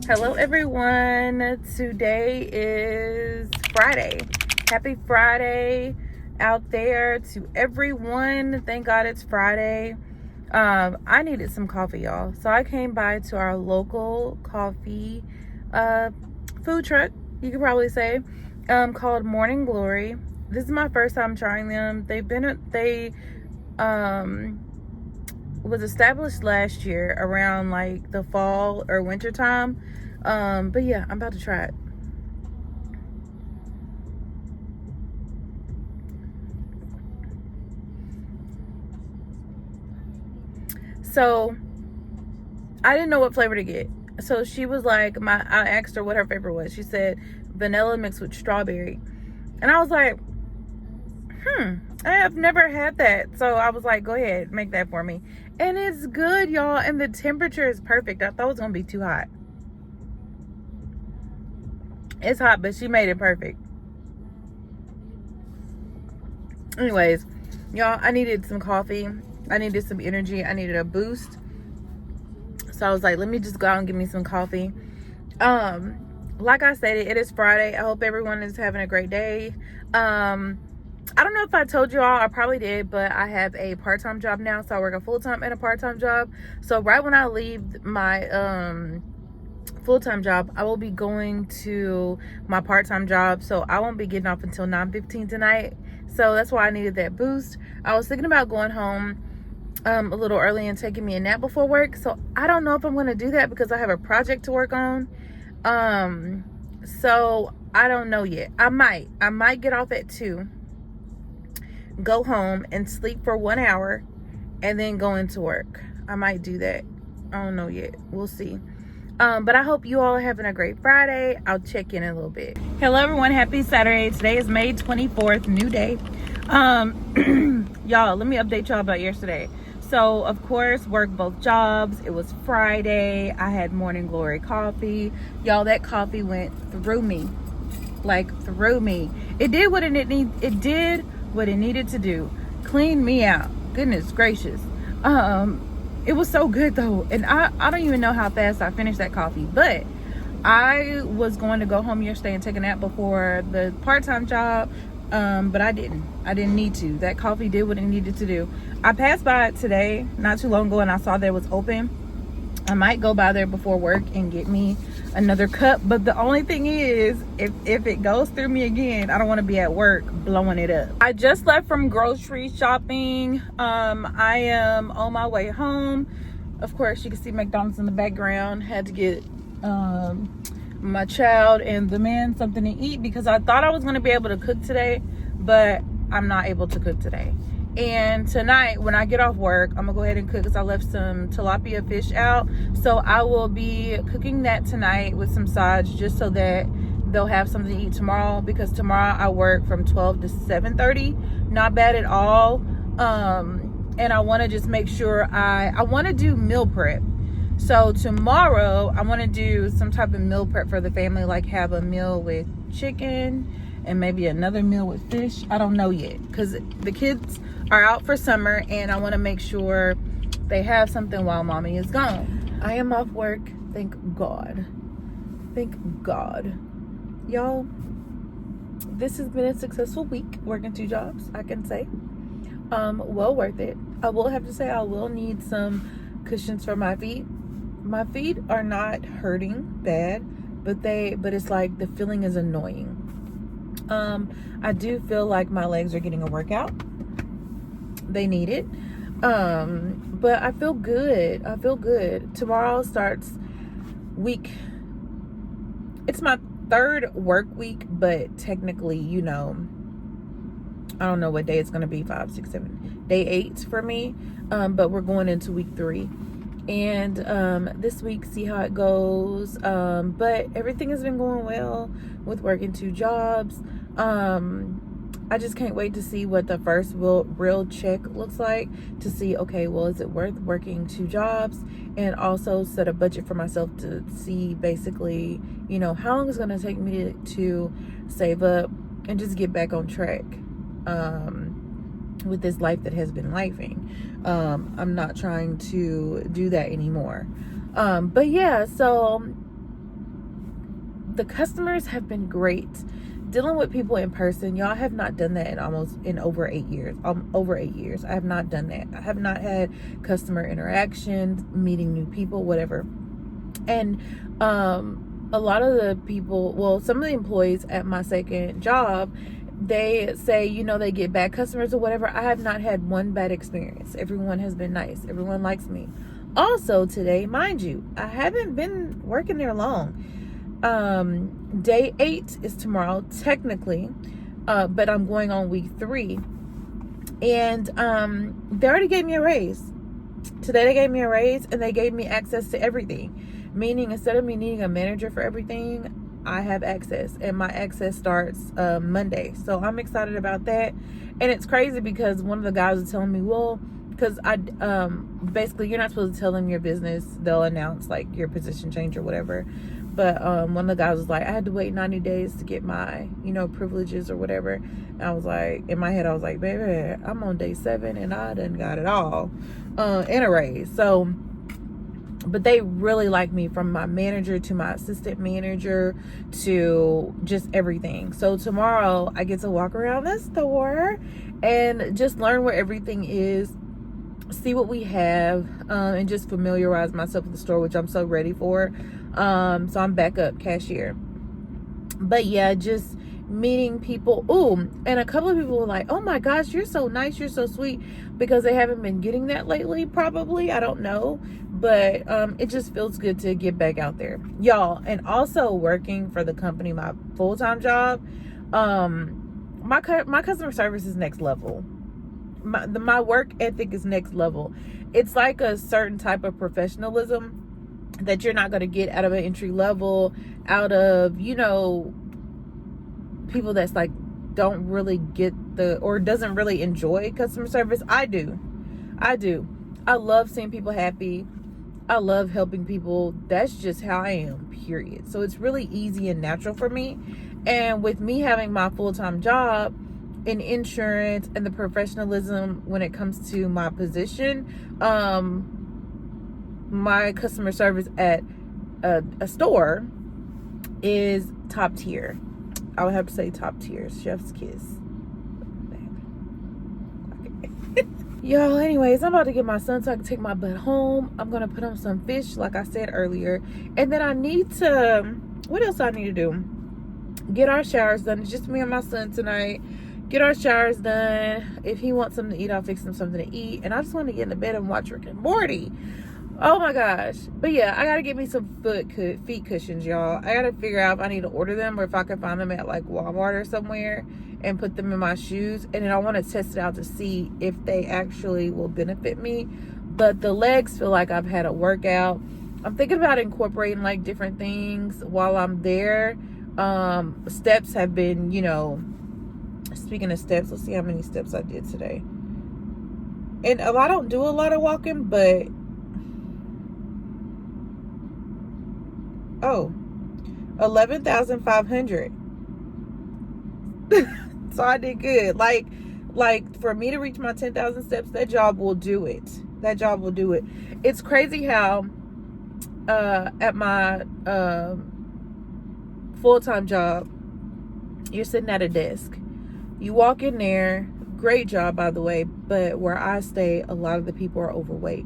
Hello everyone. Today is Friday. Happy Friday out there to everyone. Thank God it's Friday. I needed some coffee, y'all. So I came by to our local coffee food truck, you could probably say, called Morning Glory. This is my first time trying them. They was established last year around like the fall or winter time. But yeah, I'm about to try it. So I didn't know what flavor to get. So she was like, I asked her what her favorite was. She said vanilla mixed with strawberry. And I was like, I have never had that. So I was like, go ahead, make that for me. And it's good, y'all. And the temperature is perfect. I thought it was going to be too hot. It's hot, but she made it perfect. Anyways, y'all, I needed some coffee. I needed some energy. I needed a boost. So I was like, let me just go out and get me some coffee. Like I said, it is Friday. I hope everyone is having a great day. I don't know if I told you all, I probably did, but I have a part-time job now. So I work a full-time and a part-time job. So right when I leave my full-time job, I will be going to my part-time job. So I won't be getting off until 9:15 tonight. So that's why I needed that boost. I was thinking about going home a little early and taking me a nap before work. So I don't know if I'm going to do that because I have a project to work on. So I don't know yet. I might get off at 2, go home and sleep for 1 hour, and then go into work. I might do that. I don't know yet. We'll see. But I hope you all are having a great Friday. I'll check in a little bit. Hello everyone, happy Saturday. Today is May 24th, new day. Y'all, let me update y'all about yesterday. So of course, worked both jobs. It was Friday. I had Morning Glory coffee. Y'all, that coffee went through me. Like through me. It did what it needed to do. Cleaned me out. Goodness gracious. It was so good though. And I don't even know how fast I finished that coffee. But I was going to go home yesterday and take a nap before the part-time job. But I didn't need to. That coffee did what it needed to do. I passed by it today, not too long ago, and I saw that it was open. I might go by there before work and get me another cup. But the only thing is, if it goes through me again, I don't want to be at work blowing it up. I just left from grocery shopping. I am on my way home. Of course, you can see McDonald's in the background. Had to get my child and the man something to eat because I thought I was going to be able to cook today, but I'm not able to cook today. And tonight when I get off work, I'm gonna go ahead and cook because I left some tilapia fish out. So I will be cooking that tonight with some sides just so that they'll have something to eat tomorrow, because tomorrow I work from 12 to 7:30. Not bad at all. And I want to just make sure I want to do meal prep. So tomorrow I want to do some type of meal prep for the family, like have a meal with chicken and maybe another meal with fish. I don't know yet because the kids are out for summer and I want to make sure they have something while mommy is gone. I am off work. Thank God. Thank God. Y'all, this has been a successful week working 2 jobs, I can say. Well worth it. I will have to say I will need some cushions for my feet. My feet are not hurting bad, but it's like the feeling is annoying. I do feel like my legs are getting a workout. They need it. But I feel good. Tomorrow starts week. It's my 3rd work week, but technically, I don't know what day it's going to be. 5, 6, 7, day 8 for me. But we're going into week 3. And this week, see how it goes. But everything has been going well with working 2 jobs. I just can't wait to see what the first real check looks like, to see, okay, well, is it worth working 2 jobs, and also set a budget for myself to see basically, how long it's going to take me to save up and just get back on track with this life that has been lifing. I'm not trying to do that anymore. But yeah, so the customers have been great. Dealing with people in person, y'all, have not done that in over 8 years. Over 8 years, I have not done that. I have not had customer interaction, meeting new people, whatever. And a lot of the people, well, some of the employees at my second job, they say, you know, they get bad customers or whatever. I have not had one bad experience. Everyone has been nice. Everyone likes me. Also today, mind you, I haven't been working there long. Day 8 is tomorrow, technically, but I'm going on week 3. And they already gave me a raise. Today they gave me a raise, and they gave me access to everything. Meaning, instead of me needing a manager for everything, I have access, and my access starts Monday. So I'm excited about that. And it's crazy because one of the guys was telling me, well, because I basically, you're not supposed to tell them your business. They'll announce like your position change or whatever. But one of the guys was like, I had to wait 90 days to get my, you know, privileges or whatever. And I was like, in my head, I was like, baby, I'm on day 7 and I done got it all in a raise. So, but they really like me, from my manager to my assistant manager to just everything. So tomorrow I get to walk around the store and just learn where everything is, see what we have, and just familiarize myself with the store, which I'm so ready for. So I'm back up cashier. But yeah, just meeting people. Ooh, and a couple of people were like, oh my gosh, you're so nice, you're so sweet, because they haven't been getting that lately, probably, I don't know. But it just feels good to get back out there, y'all. And also working for the company, my full-time job, my customer service is next level. My work ethic is next level. It's like a certain type of professionalism that you're not going to get out of an entry level, out of, you know, people that's like don't really get or doesn't really enjoy customer service. I do. I love seeing people happy. I love helping people. That's just how I am, period. So it's really easy and natural for me. And with me having my full-time job in insurance and the professionalism when it comes to my position, my customer service at a store is top tier. I would have to say top tier. Chef's kiss. Y'all, anyways, I'm about to get my son so I can take my butt home. I'm gonna put on some fish, like I said earlier, and then I need to, what else I need to do? Get our showers done. It's just me and my son tonight. Get our showers done. If he wants something to eat, I'll fix him something to eat. And I just want to get into bed and watch Rick and Morty. Oh my gosh. But yeah, I gotta get me some feet cushions, y'all. I gotta figure out if I need to order them or if I can find them at like Walmart or somewhere and put them in my shoes. And then I want to test it out to see if they actually will benefit me. But the legs feel like I've had a workout. I'm thinking about incorporating like different things while I'm there. Steps have been, you know, speaking of steps, let's see how many steps I did today. And I don't do a lot of walking, but 11,500. So I did good. Like for me to reach my 10,000 steps, that job will do it. It's crazy how at my full-time job, you're sitting at a desk. You walk in there, great job by the way, but where I stay, a lot of the people are overweight.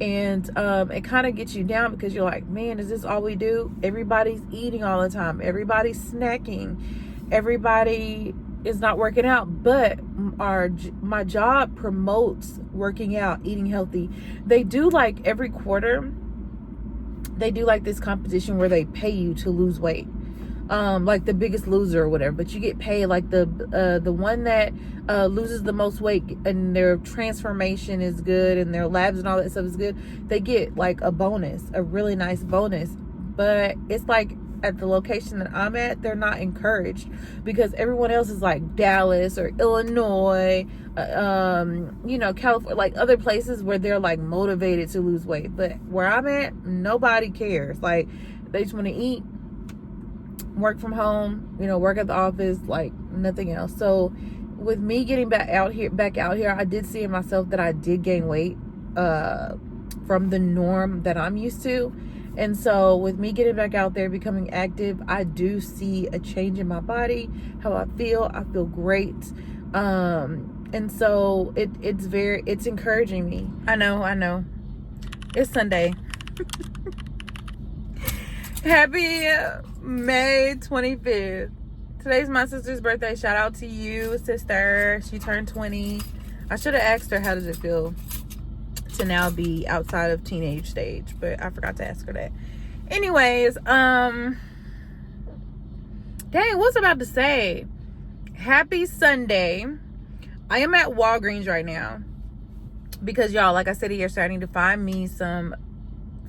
And it kind of gets you down because you're like, man, is this all we do? Everybody's eating all the time. Everybody's snacking. Everybody is not working out. But my job promotes working out, eating healthy. They do like every quarter, they do like this competition where they pay you to lose weight. Like the biggest loser or whatever, but you get paid like the one that loses the most weight and their transformation is good and their labs and all that stuff is good. They get like a bonus, a really nice bonus. But it's like at the location that I'm at, they're not encouraged because everyone else is like Dallas or Illinois, you know, California, like other places where they're like motivated to lose weight. But where I'm at, nobody cares. Like they just want to eat, work from home, you know, work at the office, like nothing else. So with me getting back out here, I did see in myself that I did gain weight from the norm that I'm used to. And so with me getting back out there, becoming active, I do see a change in my body, how I feel great. And so it's encouraging me. I know it's Sunday. Happy May 25th. Today's my sister's birthday. Shout out to you, sister. She turned 20. I should have asked her, how does it feel to now be outside of teenage stage, but I forgot to ask her that. Anyways, dang, what's about to say? Happy Sunday. I am at Walgreens right now because, y'all, like I said yesterday, I need to find me some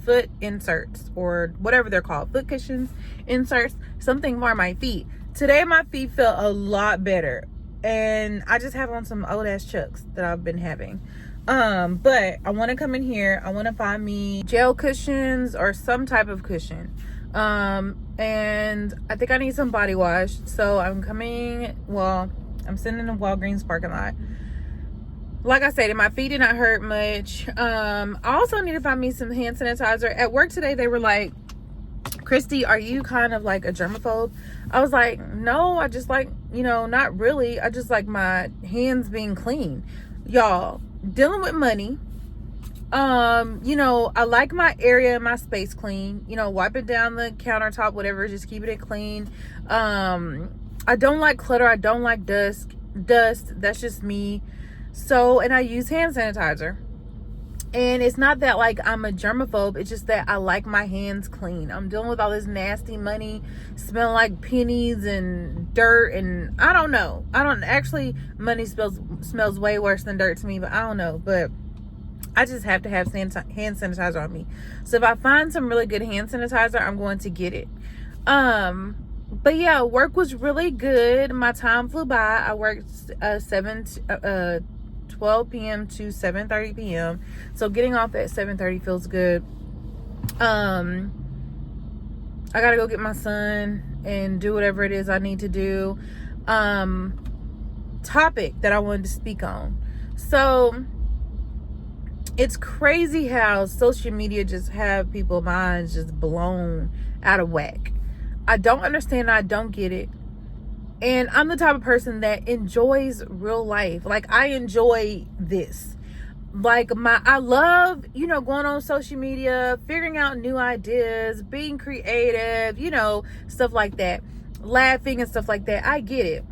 foot inserts, or whatever they're called, foot cushions, inserts, something for my feet. Today my feet felt a lot better, and I just have on some old ass Chucks that I've been having. But I want to come in here. I want to find me gel cushions or some type of cushion. And I think I need some body wash. So I'm sitting in the Walgreens parking lot. Like I said, my feet did not hurt much. I also need to find me some hand sanitizer. At work today, they were like, Christy, are you kind of like a germaphobe? I was like, no, I just like, not really. I just like my hands being clean. Y'all, dealing with money. I like my area and my space clean. Wiping down the countertop, whatever, just keeping it clean. I don't like clutter. I don't like dust. That's just me. So, and I use hand sanitizer. And it's not that like I'm a germaphobe. It's just that I like my hands clean. I'm dealing with all this nasty money, smelling like pennies and dirt, and I don't know. Money smells way worse than dirt to me, but I don't know. But I just have to have hand sanitizer on me. So if I find some really good hand sanitizer, I'm going to get it. But yeah, work was really good. My time flew by. I worked 12 p.m. to 7:30 p.m. So getting off at 7:30 feels good. I gotta go get my son and do whatever it is I need to do. Topic that I wanted to speak on. So it's crazy how social media just have people's minds just blown out of whack. I don't understand. I don't get it. And I'm the type of person that enjoys real life. Like, I enjoy this. Like, I love, going on social media, figuring out new ideas, being creative, stuff like that. Laughing and stuff like that. I get it.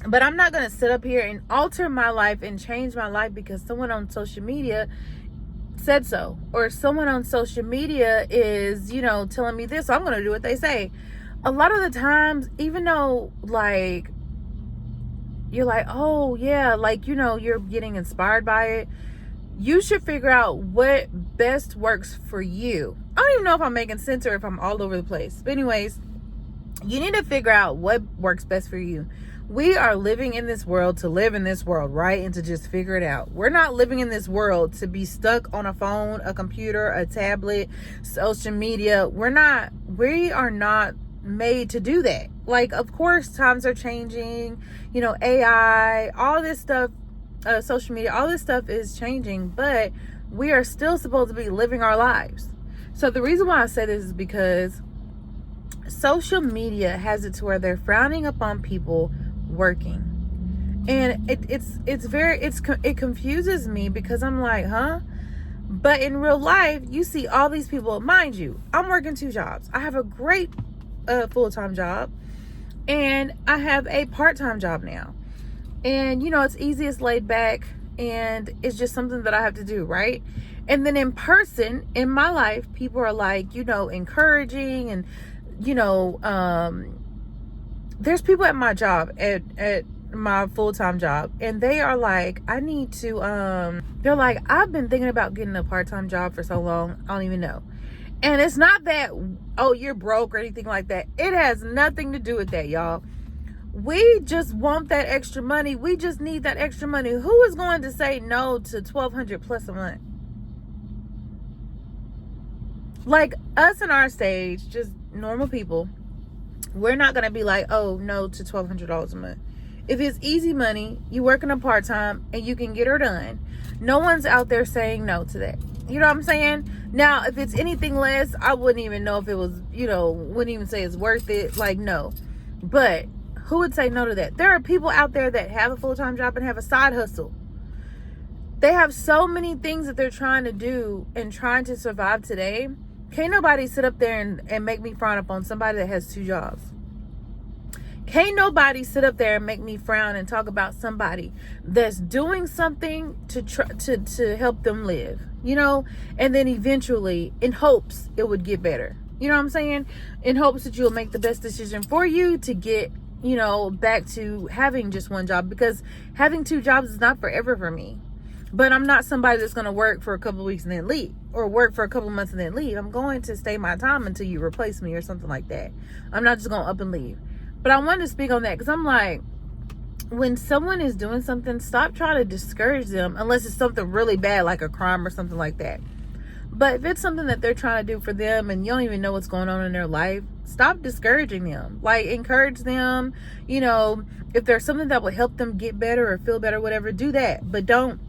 But I'm not going to sit up here and alter my life and change my life because someone on social media said so. Or someone on social media is, telling me this. So I'm going to do what they say. A lot of the times, even though, like, you're like, oh, yeah, like, you're getting inspired by it, you should figure out what best works for you. I don't even know if I'm making sense or if I'm all over the place. But anyways, you need to figure out what works best for you. We are living in this world to live in this world, right? And to just figure it out. We're not living in this world to be stuck on a phone, a computer, a tablet, social media. We are not made to do that. Like, of course, times are changing, AI, all this stuff, social media, all this stuff is changing, but we are still supposed to be living our lives. So the reason why I say this is because social media has it to where they're frowning upon people working, and it confuses me because I'm like, huh? But in real life, you see all these people. Mind you, I'm working 2 jobs. I have a great full-time job, and I have a part-time job now, and it's easy, it's laid back, and it's just something that I have to do, right? And then in person, in my life, people are like, encouraging, and there's people at my job, at my full-time job, and they are like, I need to they're like, I've been thinking about getting a part-time job for so long, I don't even know. And it's not that, oh, you're broke or anything like that. It has nothing to do with that, y'all. We just want that extra money. We just need that extra money. Who is going to say no to $1,200 plus a month? Like, us in our stage, just normal people, we're not going to be like, oh, no to $1,200 a month. If it's easy money, you working a part-time and you can get her done, no one's out there saying no to that. You know what I'm saying? Now, if it's anything less, I wouldn't even know if it was, wouldn't even say it's worth it. Like, no. But who would say no to that? There are people out there that have a full-time job and have a side hustle. They have so many things that they're trying to do and trying to survive today. Can't nobody sit up there and make me frown upon somebody that has 2 jobs. Can't nobody sit up there and make me frown and talk about somebody that's doing something to help them live, and then eventually in hopes it would get better. You know what I'm saying? In hopes that you'll make the best decision for you to get, back to having just 1 job, because having 2 jobs is not forever for me. But I'm not somebody that's going to work for a couple of weeks and then leave, or work for a couple of months and then leave. I'm going to stay my time until you replace me or something like that. I'm not just going to up and leave. But I wanted to speak on that because I'm like, when someone is doing something, stop trying to discourage them unless it's something really bad, like a crime or something like that. But if it's something that they're trying to do for them and you don't even know what's going on in their life, stop discouraging them. Like, encourage them. If there's something that will help them get better or feel better, whatever, do that. But don't,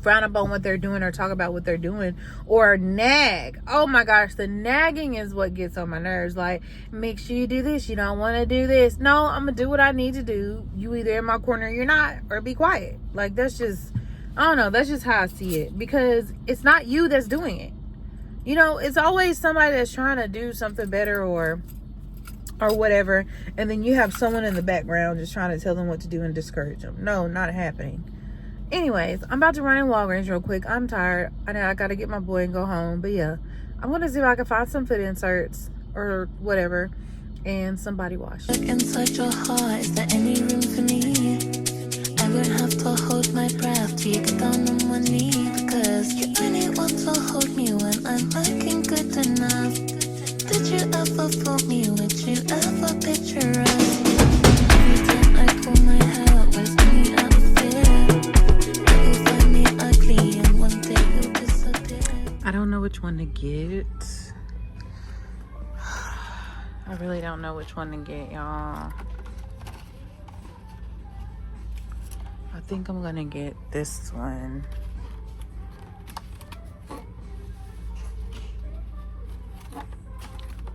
frown upon what they're doing or talk about what they're doing or nag. Oh my gosh, the nagging is what gets on my nerves. Like, make sure you do this. You don't want to do this. No, I'm going to do what I need to do. You either in my corner or you're not, or be quiet. Like, that's just, I don't know. That's just how I see it, because it's not you that's doing it. It's always somebody that's trying to do something better or whatever. And then you have someone in the background just trying to tell them what to do and discourage them. No, not happening. Anyways, I'm about to run in Walgreens real quick. I'm tired. I gotta get my boy and go home. But yeah, I'm gonna see if I can find some foot inserts or whatever and some body wash. Look inside your heart, is there any room for me? I won't have to hold my breath till you get down on one knee, because you only want to hold me when I'm looking good enough. Did you ever fool me? Would you ever picture us? Every time I pull my hair out, was me out of fear. I don't know which one to get. I really don't know which one to get, y'all. I think I'm gonna get this one.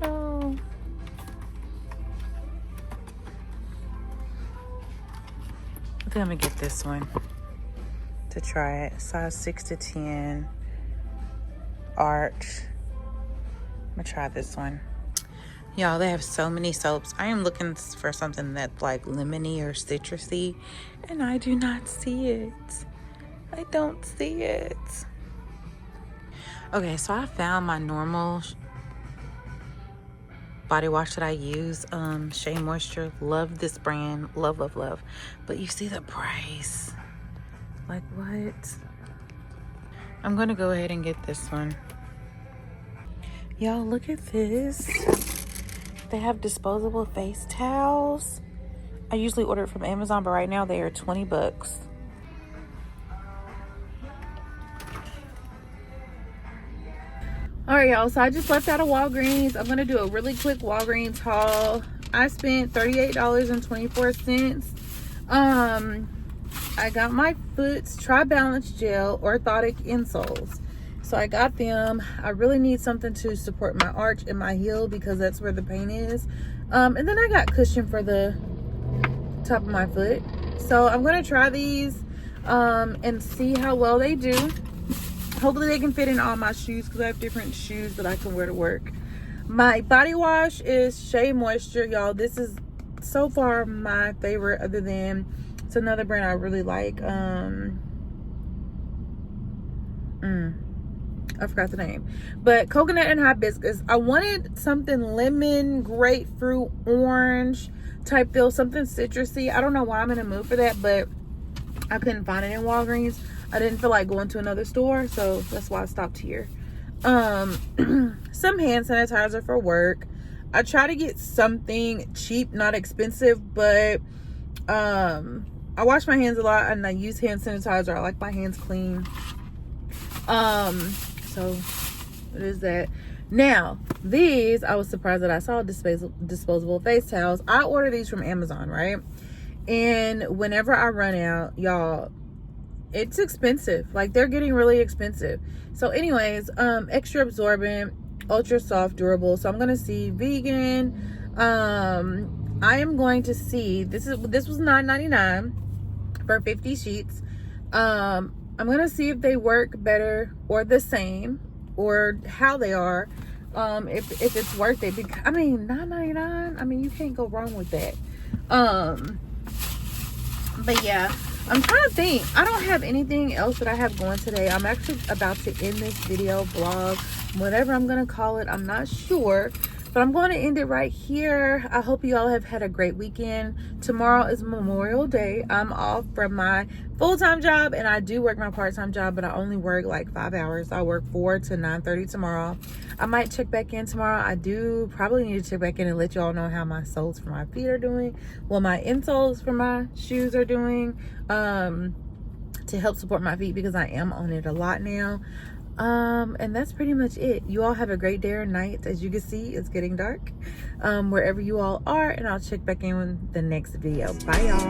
Oh. I think I'm gonna get this one to try it. Size 6 to 10. Arch. I'm gonna try this one. Y'all, they have so many soaps. I am looking for something that's like lemony or citrusy, and I do not see it. I don't see it. Okay, so I found my normal body wash that I use, Shea Moisture. Love this brand. Love, love, love. But you see the price. Like, what? I'm gonna go ahead and get this one. Y'all, look at this. They have disposable face towels. I usually order it from Amazon, but right now they are 20 bucks. All right, y'all, so I just left out of Walgreens. I'm gonna do a really quick Walgreens haul. I spent $38.24. I got my Foot's Tri-Balance Gel Orthotic Insoles. So I got them. I really need something to support my arch and my heel because that's where the pain is. And then I got cushion for the top of my foot. So I'm going to try these and see how well they do. Hopefully they can fit in all my shoes because I have different shoes that I can wear to work. My body wash is Shea Moisture, y'all. This is so far my favorite, other than it's another brand I really like. I forgot the name, but coconut and hibiscus. I wanted something lemon, grapefruit, orange type feel, something citrusy. I don't know why I'm in a mood for that, but I couldn't find it in Walgreens. I didn't feel like going to another store, so that's why I stopped here. Some hand sanitizer for work. I try to get something cheap, not expensive, but I wash my hands a lot and I use hand sanitizer. I like my hands clean. So what is that? Now these, I was surprised that I saw disposable face towels. I order these from Amazon, right? And whenever I run out, y'all, it's expensive. Like, they're getting really expensive. So anyways, extra absorbent, ultra soft, durable. So I'm gonna see vegan. I am going to see, this was $9.99 for 50 sheets. I'm gonna see if they work better or the same, or how they are. If it's worth it, because I mean, $9.99, I mean, you can't go wrong with that. But yeah, I'm trying to think. I don't have anything else that I have going today. I'm actually about to end this video, blog, whatever I'm gonna call it. I'm not sure, but I'm going to end it right here. I hope you all have had a great weekend. Tomorrow is Memorial Day. I'm off from my full-time job, and I do work my part-time job, but I only work like 5 hours. I work 4 to 9:30 tomorrow. I might check back in tomorrow. I do probably need to check back in and let you all know how my soles for my feet are doing. Well, my insoles for my shoes are doing, to help support my feet, because I am on it a lot now. And that's pretty much it. You all have a great day or night. As you can see, it's getting dark wherever you all are, and I'll check back in with the next video. Bye, y'all.